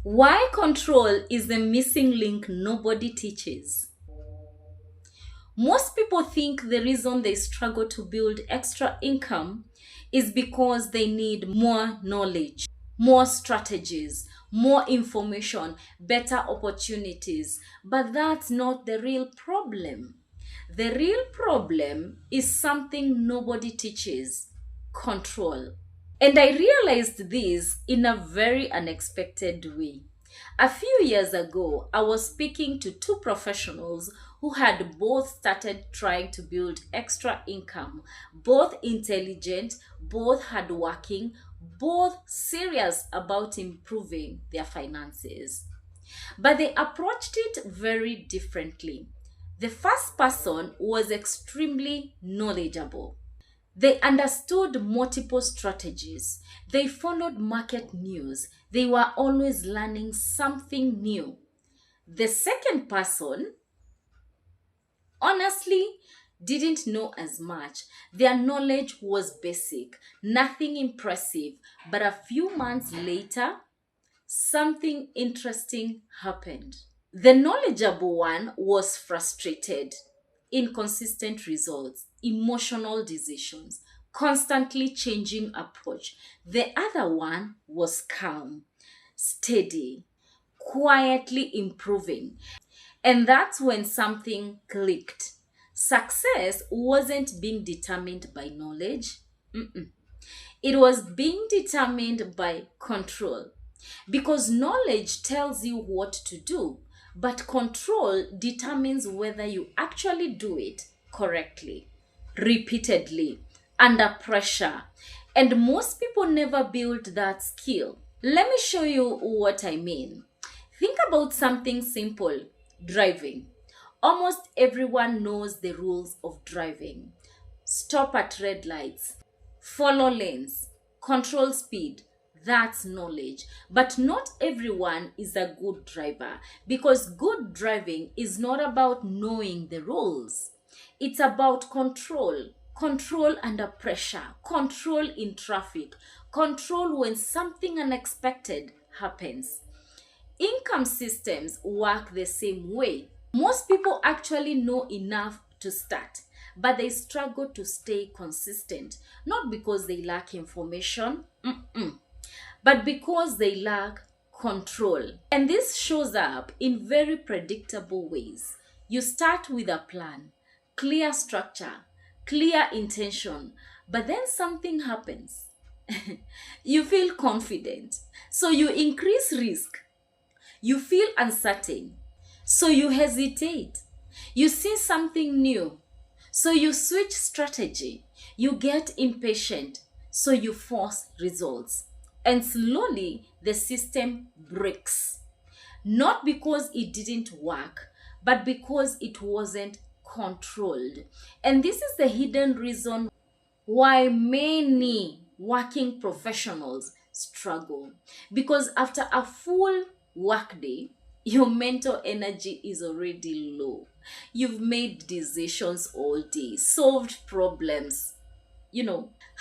Why control is the missing link nobody teaches. Most people think the reason they struggle to build extra income is because they need more knowledge, more strategies, more information, better opportunities. But that's not the real problem. The real problem is something nobody teaches: control. And I realized this in a very unexpected way. A few years ago, I was speaking to two professionals who had both started trying to build extra income, both intelligent, both hardworking, both serious about improving their finances. But they approached it very differently. The first person was extremely knowledgeable. They understood multiple strategies. They followed market news. They were always learning something new. The second person, honestly, didn't know as much. Their knowledge was basic, nothing impressive. But a few months later, something interesting happened. The knowledgeable one was frustrated, inconsistent results, emotional decisions, constantly changing approach. The other one was calm, steady, quietly improving. And that's when something clicked. Success wasn't being determined by knowledge. It was being determined by control. Because knowledge tells you what to do, but control determines whether you actually do it correctly, repeatedly, under pressure. And most people never build that skill. Let me show you what I mean. Think about something simple: driving. Almost everyone knows the rules of driving: stop at red lights, follow lanes, control speed. That's knowledge. But not everyone is a good driver, because good driving is not about knowing the rules. It's about control. Control under pressure, control in traffic, control when something unexpected happens. Income systems work the same way. Most people actually know enough to start, but they struggle to stay consistent, not because they lack information, but because they lack control. And this shows up in very predictable ways. You start with a plan, clear structure, clear intention, but then something happens. You feel confident, so you increase risk. You feel uncertain, so you hesitate. You see something new, so you switch strategy. You get impatient, so you force results. And slowly the system breaks. Not because it didn't work, but because it wasn't controlled. And this is the hidden reason why many working professionals struggle. Because after a full workday, your mental energy is already low. You've made decisions all day, solved problems,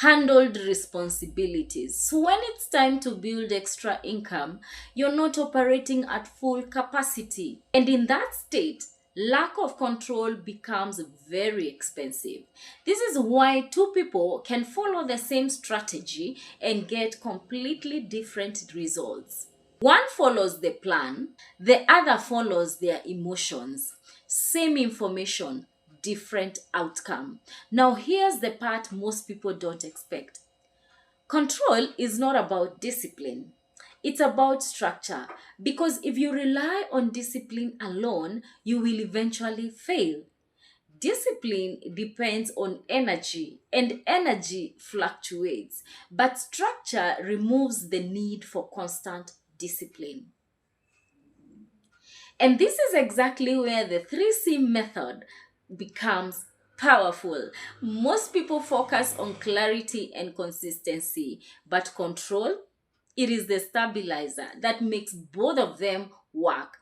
handled responsibilities. So when it's time to build extra income, you're not operating at full capacity. And in that state, lack of control becomes very expensive. This is why two people can follow the same strategy and get completely different results. One follows the plan, the other follows their emotions. Same information, different outcome. Now, here's the part most people don't expect. Control is not about discipline. It's about structure. Because if you rely on discipline alone, you will eventually fail. Discipline depends on energy, and energy fluctuates, but structure removes the need for constant discipline. And this is exactly where the 3C method becomes powerful. Most people focus on clarity and consistency, but control, it is the stabilizer that makes both of them work.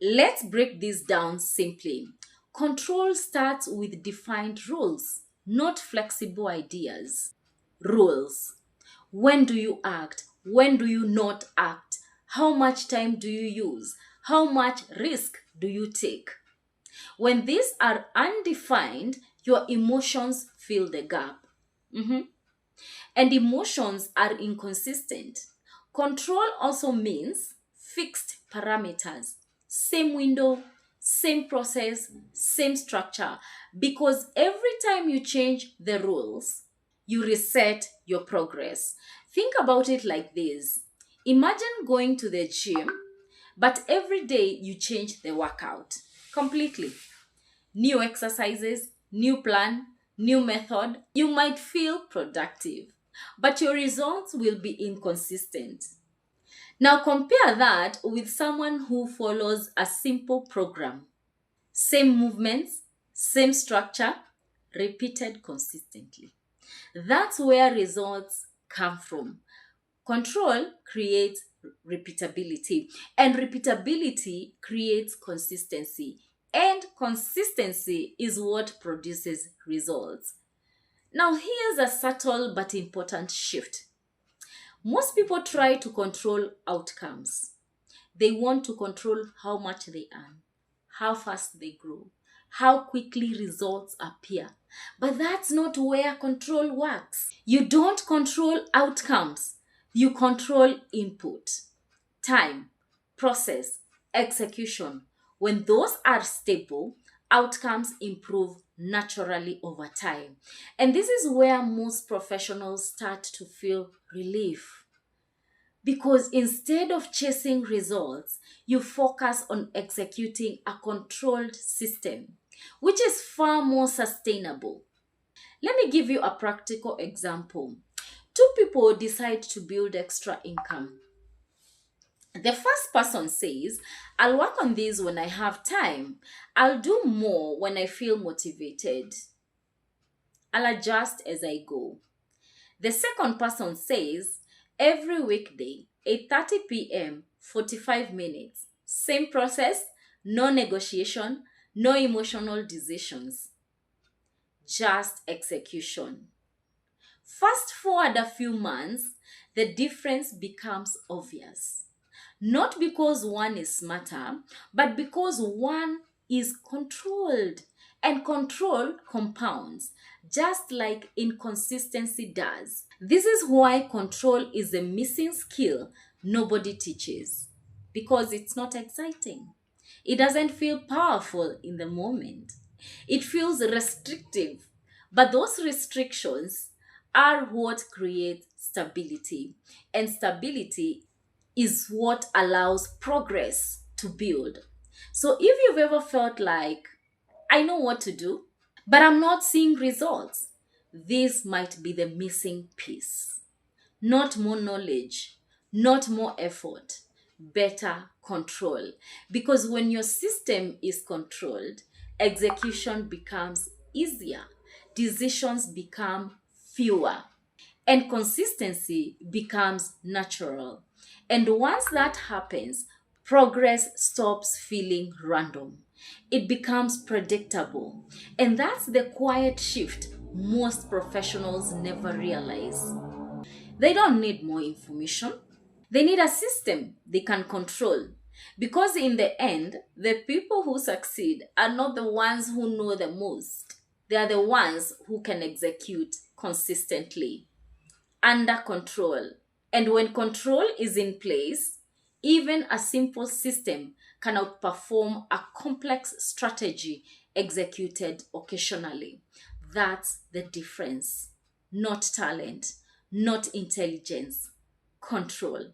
Let's break this down simply. Control starts with defined rules, not flexible ideas. Rules. When do you act? When do you not act? How much time do you use? How much risk do you take? When these are undefined, your emotions fill the gap. Mhm. And emotions are inconsistent. Control also means fixed parameters, same window, same process, same structure. Because every time you change the rules, you reset your progress. Think about it like this: imagine going to the gym, but every day you change the workout completely. New exercises, new plan, new method. You might feel productive, but your results will be inconsistent. Now compare that with someone who follows a simple program. Same movements, same structure, repeated consistently. That's where results come from. Control creates repeatability, and repeatability creates consistency. And consistency is what produces results. Now, here's a subtle but important shift. Most people try to control outcomes. They want to control how much they earn, how fast they grow, how quickly results appear. But that's not where control works. You don't control outcomes, you control input, time, process, execution. When those are stable, outcomes improve naturally over time. And this is where most professionals start to feel relief. Because instead of chasing results, you focus on executing a controlled system, which is far more sustainable. Let me give you a practical example. Two people decide to build extra income. The first person says, I'll work on this when I have time. I'll do more when I feel motivated. I'll adjust as I go. The second person says, every weekday, 8:30 p.m., 45 minutes. Same process, no negotiation, no emotional decisions, just execution. Fast forward a few months, the difference becomes obvious. Not because one is smarter, but because one is controlled. And control compounds, just like inconsistency does. This is why control is a missing skill nobody teaches. Because it's not exciting. It doesn't feel powerful in the moment. It feels restrictive. But those restrictions are what create stability. And stability is what allows progress to build. So if you've ever felt like, I know what to do, but I'm not seeing results, this might be the missing piece. Not more knowledge, not more effort, better control. Because when your system is controlled, execution becomes easier, decisions become fewer, and consistency becomes natural. And once that happens, progress stops feeling random. It becomes predictable. And that's the quiet shift most professionals never realize. They don't need more information. They need a system they can control. Because in the end, the people who succeed are not the ones who know the most. They are the ones who can execute consistently, under control. And when control is in place, even a simple system can outperform a complex strategy executed occasionally. That's the difference. Not talent, not intelligence, control.